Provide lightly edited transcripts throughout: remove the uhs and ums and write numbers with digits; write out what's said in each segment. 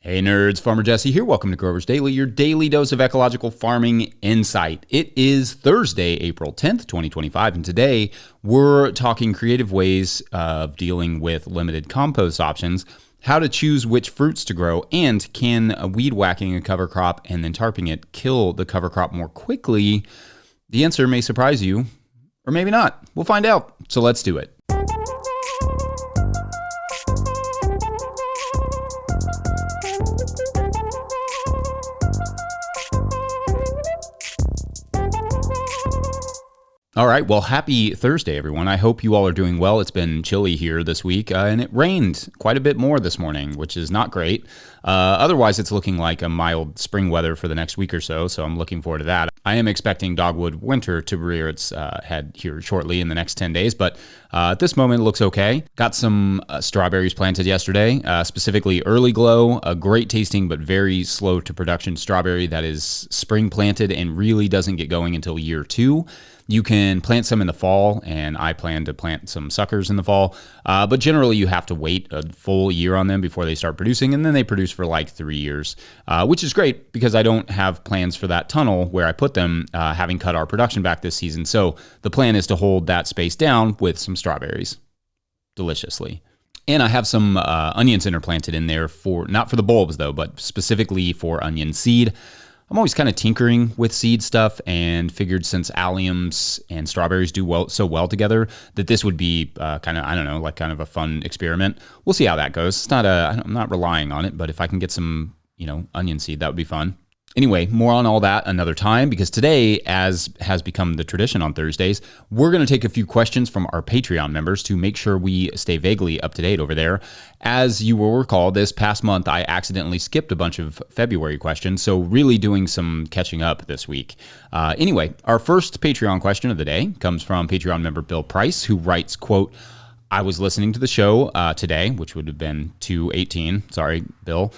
Hey nerds, Farmer Jesse here. Welcome to Grover's Daily, your daily dose of ecological farming insight. It is Thursday, April 10th, 2025, and today we're talking creative ways of dealing with limited compost options, how to choose which fruits to grow, and can weed whacking a cover crop and then tarping it kill the cover crop more quickly? The answer may surprise you, or maybe not. We'll find out, so let's do it. All right, well, happy Thursday, everyone. I hope you all are doing well. It's been chilly here this week, and it rained quite a bit more this morning, which is not great. Otherwise, it's looking like a mild spring weather for the next week or so I'm looking forward to that. I am expecting dogwood winter to rear its head here shortly in the next 10 days, but at this moment, it looks okay. Got some strawberries planted yesterday, specifically Early Glow, a great tasting but very slow to production strawberry that is spring planted and really doesn't get going until year 2. You can plant some in the fall, and I plan to plant some suckers in the fall, but generally you have to wait a full year on them before they start producing, and then they produce for like 3 years, which is great because I don't have plans for that tunnel where I put them, having cut our production back this season. So the plan is to hold that space down with some strawberries deliciously. And I have some onions interplanted in there not for the bulbs though, but specifically for onion seed. I'm always kind of tinkering with seed stuff and figured since alliums and strawberries do so well together that this would be kind of a fun experiment. We'll see how that goes. I'm not relying on it, but if I can get some, onion seed, that would be fun. Anyway, more on all that another time, because today, as has become the tradition on Thursdays, we're going to take a few questions from our Patreon members to make sure we stay vaguely up to date over there. As you will recall, this past month, I accidentally skipped a bunch of February questions, so really doing some catching up this week. Anyway, our first Patreon question of the day comes from Patreon member Bill Price, who writes, quote, "I was listening to the show today," which would have been 2/18. Sorry, Bill.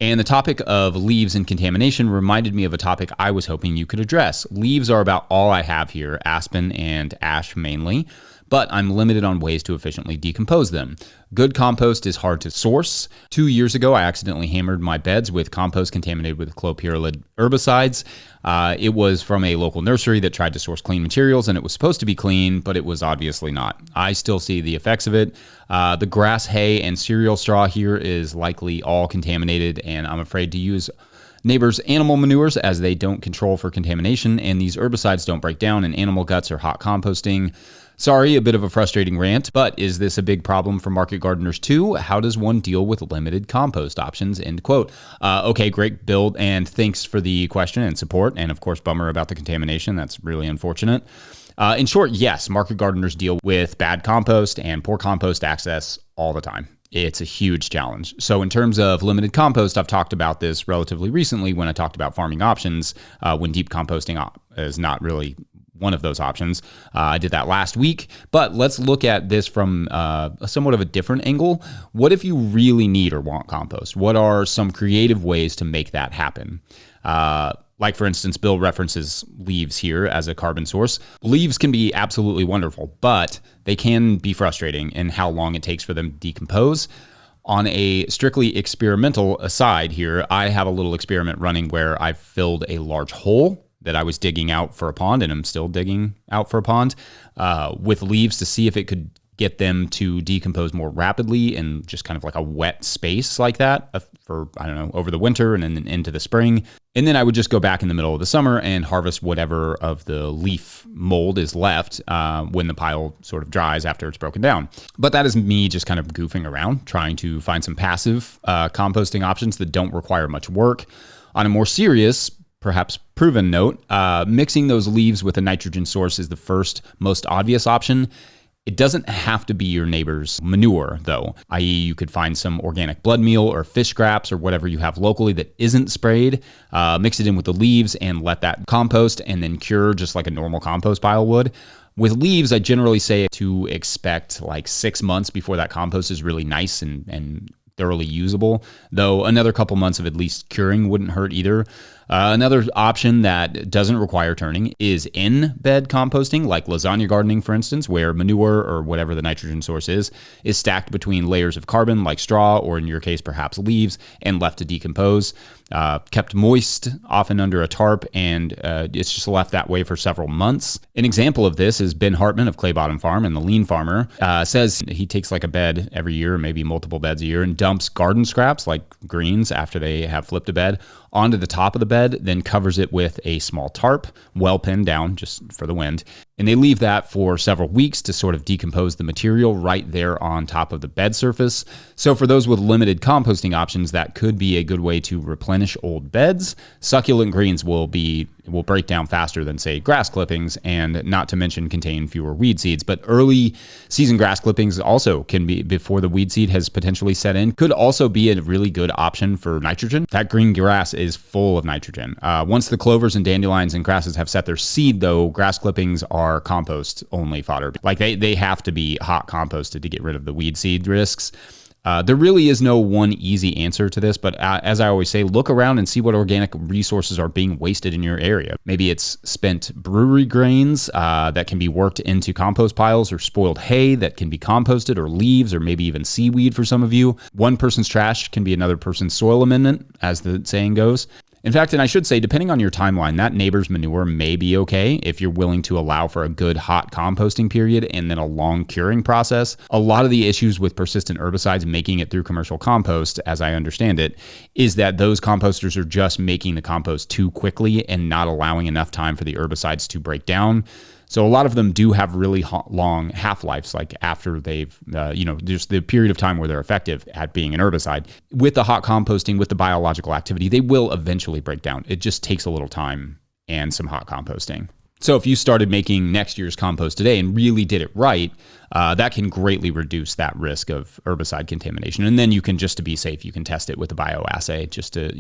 "And the topic of leaves and contamination reminded me of a topic I was hoping you could address. Leaves are about all I have here, aspen and ash mainly, but I'm limited on ways to efficiently decompose them. Good compost is hard to source. 2 years ago, I accidentally hammered my beds with compost contaminated with clopyralid herbicides. It was from a local nursery that tried to source clean materials, and it was supposed to be clean, but it was obviously not. I still see the effects of it. The grass, hay, and cereal straw here is likely all contaminated, and I'm afraid to use neighbors' animal manures as they don't control for contamination, and these herbicides don't break down in animal guts or hot composting. Sorry, a bit of a frustrating rant, but is this a big problem for market gardeners too? How does one deal with limited compost options?" End quote. Okay, great, Bill, and thanks for the question and support, and of course, bummer about the contamination. That's really unfortunate. In short, yes, market gardeners deal with bad compost and poor compost access all the time. It's a huge challenge. So in terms of limited compost, I've talked about this relatively recently when I talked about farming options, when deep composting is not really one of those options. I did that last week, but let's look at this from somewhat of a different angle. What if you really need or want compost? What are some creative ways to make that happen? Like, for instance, Bill references leaves here as a carbon source. Leaves can be absolutely wonderful, but they can be frustrating in how long it takes for them to decompose. On a strictly experimental aside here, I have a little experiment running where I've filled a large hole that I was digging out for a pond, and I'm still digging out for a pond, with leaves to see if it could get them to decompose more rapidly in just kind of like a wet space like that for, over the winter and then into the spring. And then I would just go back in the middle of the summer and harvest whatever of the leaf mold is left when the pile sort of dries after it's broken down. But that is me just kind of goofing around, trying to find some passive composting options that don't require much work. On a more serious, perhaps proven note, mixing those leaves with a nitrogen source is the first, most obvious option. It doesn't have to be your neighbor's manure, though, i.e. you could find some organic blood meal or fish scraps or whatever you have locally that isn't sprayed, mix it in with the leaves and let that compost and then cure just like a normal compost pile would. With leaves, I generally say to expect like 6 months before that compost is really nice and thoroughly usable, though another couple months of at least curing wouldn't hurt either. Another option that doesn't require turning is in-bed composting, like lasagna gardening, for instance, where manure or whatever the nitrogen source is stacked between layers of carbon, like straw, or in your case, perhaps leaves, and left to decompose. Kept moist, often under a tarp, and it's just left that way for several months. An example of this is Ben Hartman of Clay Bottom Farm and the Lean Farmer. Says he takes like a bed every year, maybe multiple beds a year, and dumps garden scraps like greens after they have flipped a bed onto the top of the bed, then covers it with a small tarp, well pinned down just for the wind. And they leave that for several weeks to sort of decompose the material right there on top of the bed surface. So for those with limited composting options, that could be a good way to replenish old beds. Succulent greens will break down faster than, say, grass clippings, and not to mention contain fewer weed seeds. But early season grass clippings also can be, before the weed seed has potentially set in, could also be a really good option for nitrogen. That green grass is full of nitrogen. Once the clovers and dandelions and grasses have set their seed, though, grass clippings are compost only fodder. Like they have to be hot composted to get rid of the weed seed risks. There really is no one easy answer to this, but as I always say, look around and see what organic resources are being wasted in your area. Maybe it's spent brewery grains that can be worked into compost piles, or spoiled hay that can be composted, or leaves, or maybe even seaweed for some of you. One person's trash can be another person's soil amendment, as the saying goes. In fact, and I should say, depending on your timeline, that neighbor's manure may be okay if you're willing to allow for a good hot composting period and then a long curing process. A lot of the issues with persistent herbicides making it through commercial compost, as I understand it, is that those composters are just making the compost too quickly and not allowing enough time for the herbicides to break down. So a lot of them do have really long half-lives, like after they've, just the period of time where they're effective at being an herbicide. With the hot composting, with the biological activity, they will eventually break down. It just takes a little time and some hot composting. So if you started making next year's compost today and really did it right, that can greatly reduce that risk of herbicide contamination. And then you can, just to be safe, you can test it with a bioassay just to,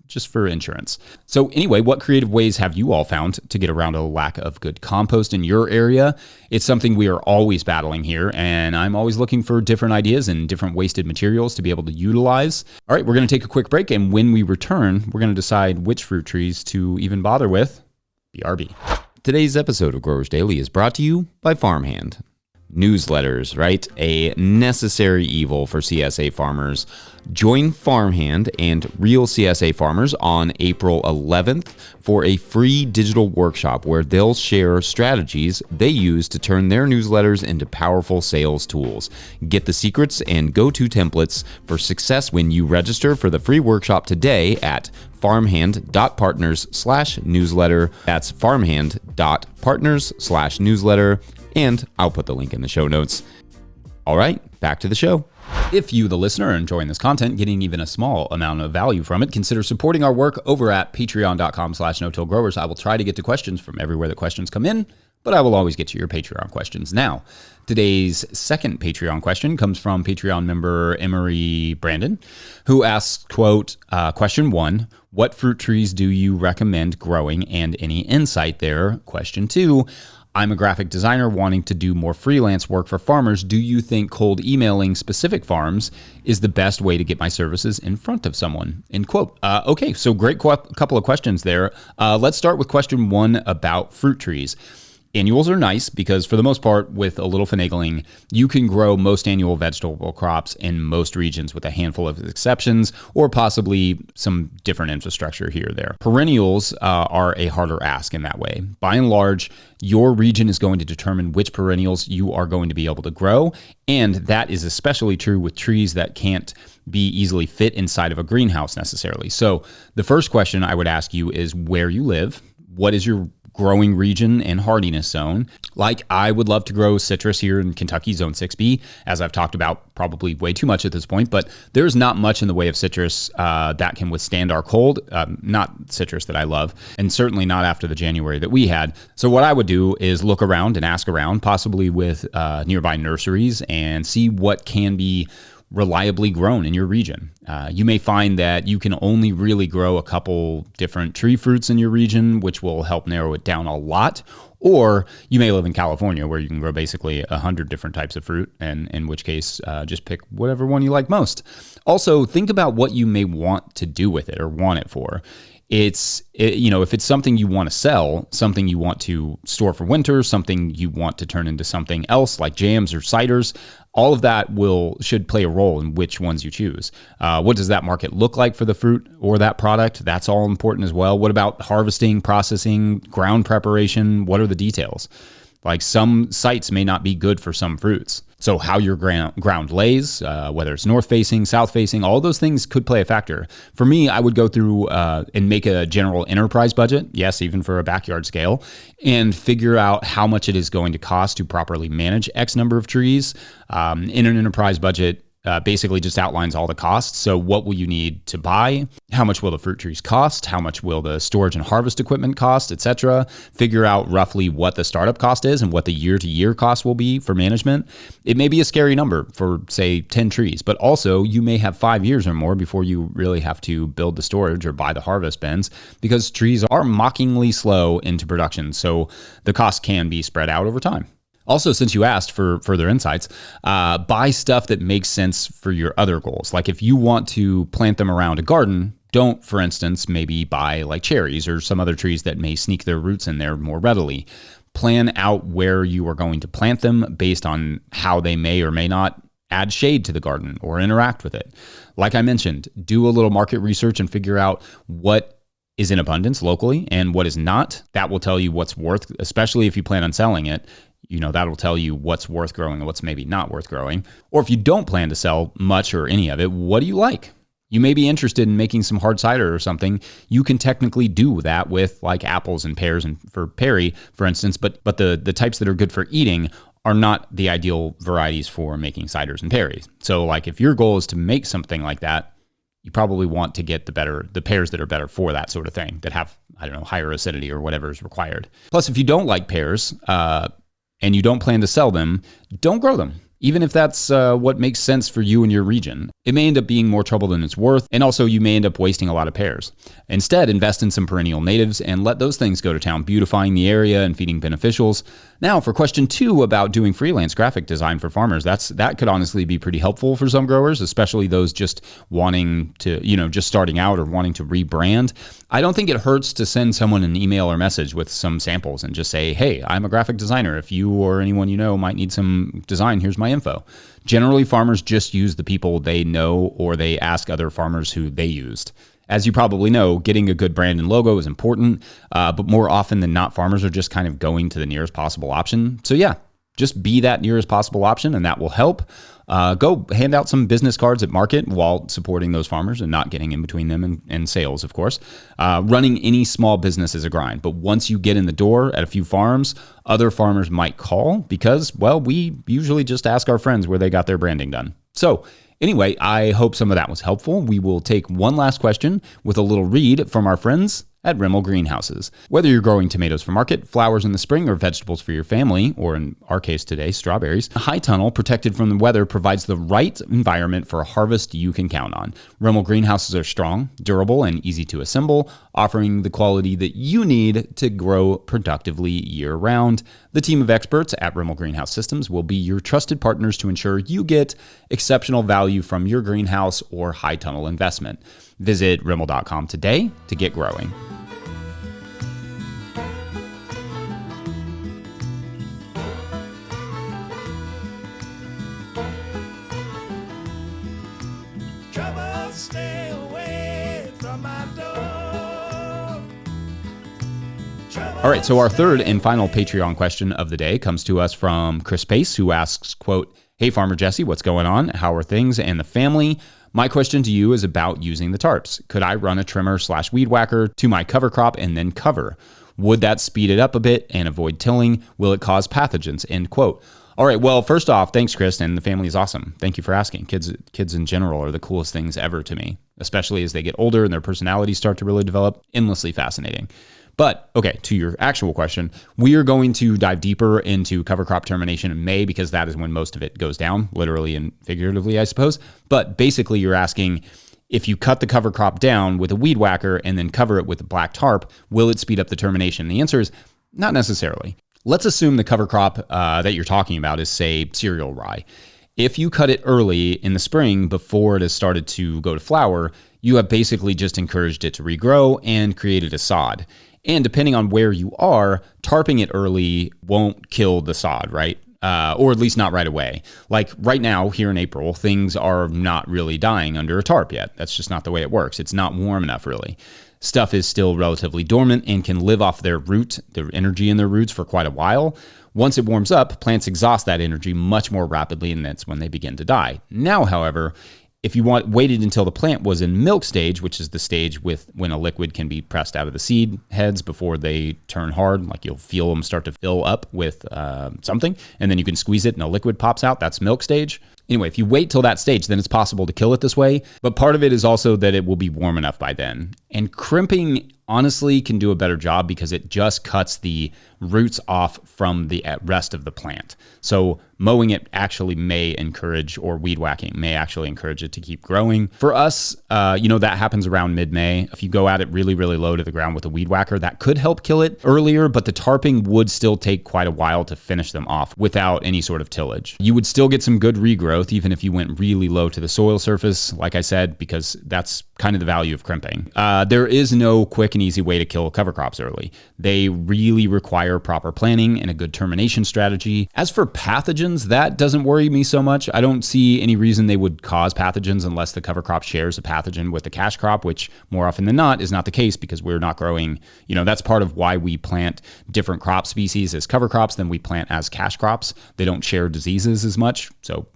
just for insurance. So anyway, what creative ways have you all found to get around a lack of good compost in your area? It's something we are always battling here, and I'm always looking for different ideas and different wasted materials to be able to utilize. All right, we're going to take a quick break, and when we return, we're going to decide which fruit trees to even bother with. BRB. Today's episode of Growers Daily is brought to you by Farmhand. Newsletters, right? A necessary evil for CSA farmers. Join Farmhand and real CSA farmers on April 11th for a free digital workshop where they'll share strategies they use to turn their newsletters into powerful sales tools. Get the secrets and go-to templates for success when you register for the free workshop today at farmhand.partners/newsletter. That's farmhand.partners/newsletter. And I'll put the link in the show notes. All right, back to the show. If you, the listener, are enjoying this content, getting even a small amount of value from it, consider supporting our work over at patreon.com/no-till-growers. I will try to get to questions from everywhere that questions come in, but I will always get to your Patreon questions. Now, today's second Patreon question comes from Patreon member Emery Brandon, who asks, quote, question 1, what fruit trees do you recommend growing, and any insight there? Question 2, I'm a graphic designer wanting to do more freelance work for farmers. Do you think cold emailing specific farms is the best way to get my services in front of someone? End quote. Okay, so great couple of questions there. Let's start with question 1 about fruit trees. Annuals are nice because, for the most part, with a little finagling, you can grow most annual vegetable crops in most regions with a handful of exceptions, or possibly some different infrastructure here or there. Perennials are a harder ask in that way. By and large, your region is going to determine which perennials you are going to be able to grow, and that is especially true with trees that can't be easily fit inside of a greenhouse necessarily. So the first question I would ask you is where you live. What is your growing region and hardiness zone? Like, I would love to grow citrus here in Kentucky, zone 6B, as I've talked about probably way too much at this point, but there's not much in the way of citrus that can withstand our cold, not citrus that I love, and certainly not after the January that we had. So what I would do is look around and ask around, possibly with nearby nurseries, and see what can be reliably grown in your region. You may find that you can only really grow a couple different tree fruits in your region, which will help narrow it down a lot. Or you may live in California where you can grow basically 100 different types of fruit, and in which case, just pick whatever one you like most. Also, think about what you may want to do with it or want it for. If it's something you want to sell, something you want to store for winter, something you want to turn into something else like jams or ciders, all of that should play a role in which ones you choose. What does that market look like for the fruit or that product? That's all important as well. What about harvesting, processing, ground preparation? What are the details? Like some sites may not be good for some fruits. So how your ground lays, whether it's north facing, south facing, all those things could play a factor. For me, I would go through and make a general enterprise budget, yes, even for a backyard scale, and figure out how much it is going to cost to properly manage X number of trees. In an enterprise budget, basically just outlines all the costs. So what will you need to buy? How much will the fruit trees cost? How much will the storage and harvest equipment cost, etc.? Figure out roughly what the startup cost is and what the year-to-year cost will be for management. It may be a scary number for, say, 10 trees, but also you may have 5 years or more before you really have to build the storage or buy the harvest bins, because trees are mockingly slow into production. So the cost can be spread out over time. Also, since you asked for further insights, buy stuff that makes sense for your other goals. Like if you want to plant them around a garden, don't, for instance, maybe buy like cherries or some other trees that may sneak their roots in there more readily. Plan out where you are going to plant them based on how they may or may not add shade to the garden or interact with it. Like I mentioned, do a little market research and figure out what is in abundance locally and what is not. That will tell you what's worth, especially if you plan on selling it. That'll tell you what's worth growing and what's maybe not worth growing. Or if you don't plan to sell much or any of it, what do you like? You may be interested in making some hard cider or something. You can technically do that with like apples and pears and for Perry, for instance, but the types that are good for eating are not the ideal varieties for making ciders and Perrys. So like if your goal is to make something like that, you probably want to get the pears that are better for that sort of thing, that have, higher acidity or whatever is required. Plus, if you don't like pears, and you don't plan to sell them, don't grow them. Even if that's what makes sense for you and your region. It may end up being more trouble than it's worth, and also you may end up wasting a lot of pears. Instead, invest in some perennial natives and let those things go to town, beautifying the area and feeding beneficials. Now, for question 2 about doing freelance graphic design for farmers, that could honestly be pretty helpful for some growers, especially those just wanting to, just starting out or wanting to rebrand. I don't think it hurts to send someone an email or message with some samples and just say, hey, I'm a graphic designer. If you or anyone you know might need some design, here's my info. Generally, farmers just use the people they know, or they ask other farmers who they used. As you probably know, getting a good brand and logo is important, but more often than not, farmers are just kind of going to the nearest possible option. So yeah, just be that nearest possible option, and that will help. Go hand out some business cards at market while supporting those farmers and not getting in between them and sales, of course. Running any small business is a grind, but once you get in the door at a few farms, other farmers might call because, well, we usually just ask our friends where they got their branding done. So anyway, I hope some of that was helpful. We will take one last question with a little read from our friends at Rimmel Greenhouses. Whether you're growing tomatoes for market, flowers in the spring, or vegetables for your family, or in our case today, strawberries, a high tunnel protected from the weather provides the right environment for a harvest you can count on. Rimmel Greenhouses are strong, durable, and easy to assemble, offering the quality that you need to grow productively year-round. The team of experts at Rimmel Greenhouse Systems will be your trusted partners to ensure you get exceptional value from your greenhouse or high tunnel investment. Visit Rimmel.com today to get growing. Stay away from my door. All right, so our third and final Patreon question of the day comes to us from Chris Pace, who asks, quote, "Hey, Farmer Jesse, what's going on? How are things and the family? My question to you is about using the tarps. Could I run a trimmer/weed whacker to my cover crop and then cover? Would that speed it up a bit and avoid tilling? Will it cause pathogens?" End quote. All right, well, first off, thanks, Chris, and the family is awesome. Thank you for asking. Kids in general are the coolest things ever to me, especially as they get older and their personalities start to really develop. Endlessly fascinating. But, okay, to your actual question, we are going to dive deeper into cover crop termination in May because that is when most of it goes down, literally and figuratively, I suppose. But basically, you're asking, if you cut the cover crop down with a weed whacker and then cover it with a black tarp, will it speed up the termination? The answer is not necessarily. let's assume the cover crop that you're talking about is, say, cereal rye. If you cut it early in the spring before it has started to go to flower, you have basically just encouraged it to regrow and created a sod. And depending on where you are, tarping it early won't kill the sod, right? Or at least not right away. Like right now, here in April, things are not really dying under a tarp yet. That's just not the way it works. It's not warm enough, really. Stuff is still relatively dormant and can live off their energy in their roots for quite a while. Once it warms up, plants exhaust that energy much more rapidly, and that's when they begin to die. Now, however, if you waited until the plant was in milk stage, which is the stage when a liquid can be pressed out of the seed heads before they turn hard, like you'll feel them start to fill up with something, and then you can squeeze it and a liquid pops out, that's milk stage. Anyway, if you wait till that stage, then it's possible to kill it this way. But part of it is also that it will be warm enough by then. And crimping honestly can do a better job because it just cuts the roots off from the rest of the plant. So mowing it actually may encourage, or weed whacking may actually encourage it to keep growing. For us, that happens around mid-May. If you go at it really, really low to the ground with a weed whacker, that could help kill it earlier, but the tarping would still take quite a while to finish them off without any sort of tillage. You would still get some good regrowth even if you went really low to the soil surface, like I said, because that's kind of the value of crimping. There is no quick and easy way to kill cover crops early. They really require proper planning and a good termination strategy. As for pathogens, that doesn't worry me so much. I don't see any reason they would cause pathogens unless the cover crop shares a pathogen with the cash crop, which more often than not is not the case because we're not growing, that's part of why we plant different crop species as cover crops than we plant as cash crops. They don't share diseases as much. So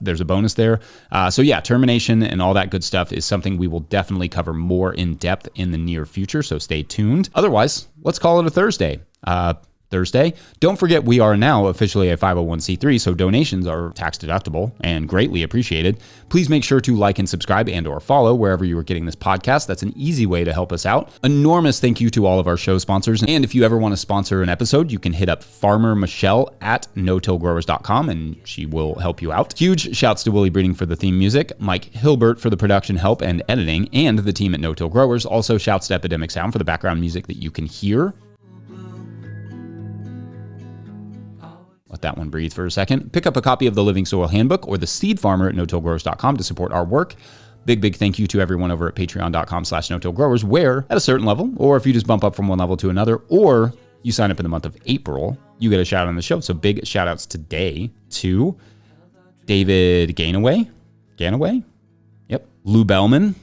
there's a bonus there. Termination and all that good stuff is something we will definitely cover more in depth in the near future. So stay tuned. Otherwise, let's call it a Thursday. Don't forget, we are now officially a 501c3, so donations are tax deductible and greatly appreciated. Please make sure to like and subscribe and or follow wherever you are getting this podcast. That's an easy way to help us out. Enormous thank you to all of our show sponsors. And if you ever want to sponsor an episode, you can hit up Farmer Michelle at no-tillgrowers.com and she will help you out. Huge shouts to Willie Breeding for the theme music, Mike Hilbert for the production help and editing, and the team at No Till Growers. Also shouts to Epidemic Sound for the background music that you can hear. Let that one breathe for a second. Pick up a copy of the Living Soil Handbook or the Seed Farmer at no-tillgrowers.com to support our work. Big thank you to everyone over at patreon.com/no-tillgrowers, where at a certain level, or if you just bump up from one level to another, or you sign up in the month of April, you get a shout out on the show. So big shout outs today to David Ganaway. Yep. Lou Bellman,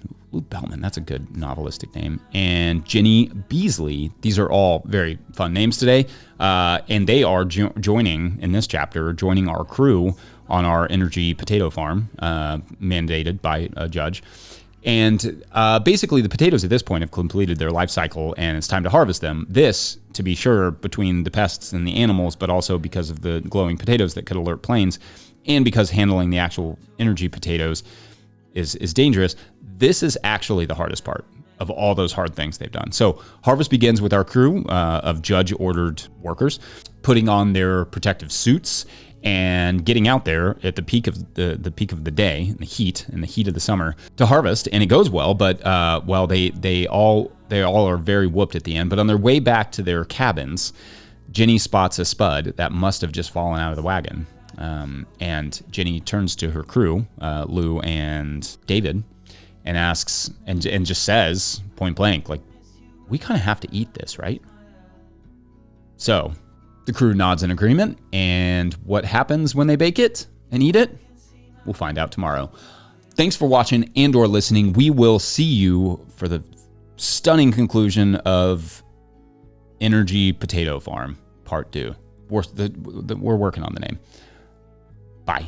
that's a good novelistic name. And Jenny Beasley. These are all very fun names today. And they are joining our crew on our energy potato farm, mandated by a judge. And basically the potatoes at this point have completed their life cycle and it's time to harvest them. This, to be sure, between the pests and the animals, but also because of the glowing potatoes that could alert planes, and because handling the actual energy potatoes is dangerous. This is actually the hardest part of all those hard things they've done. So harvest begins with our crew of judge-ordered workers putting on their protective suits and getting out there at the peak of the day, in the heat of the summer, to harvest. And it goes well, but they all are very whooped at the end. But on their way back to their cabins, Jenny spots a spud that must have just fallen out of the wagon. And Jenny turns to her crew, Lou and David, and asks, and just says, point blank, like, we kind of have to eat this, right? So the crew nods in agreement, and what happens when they bake it and eat it? We'll find out tomorrow. Thanks for watching and or listening. We will see you for the stunning conclusion of Energy Potato Farm, Part 2. We're working on the name. Bye.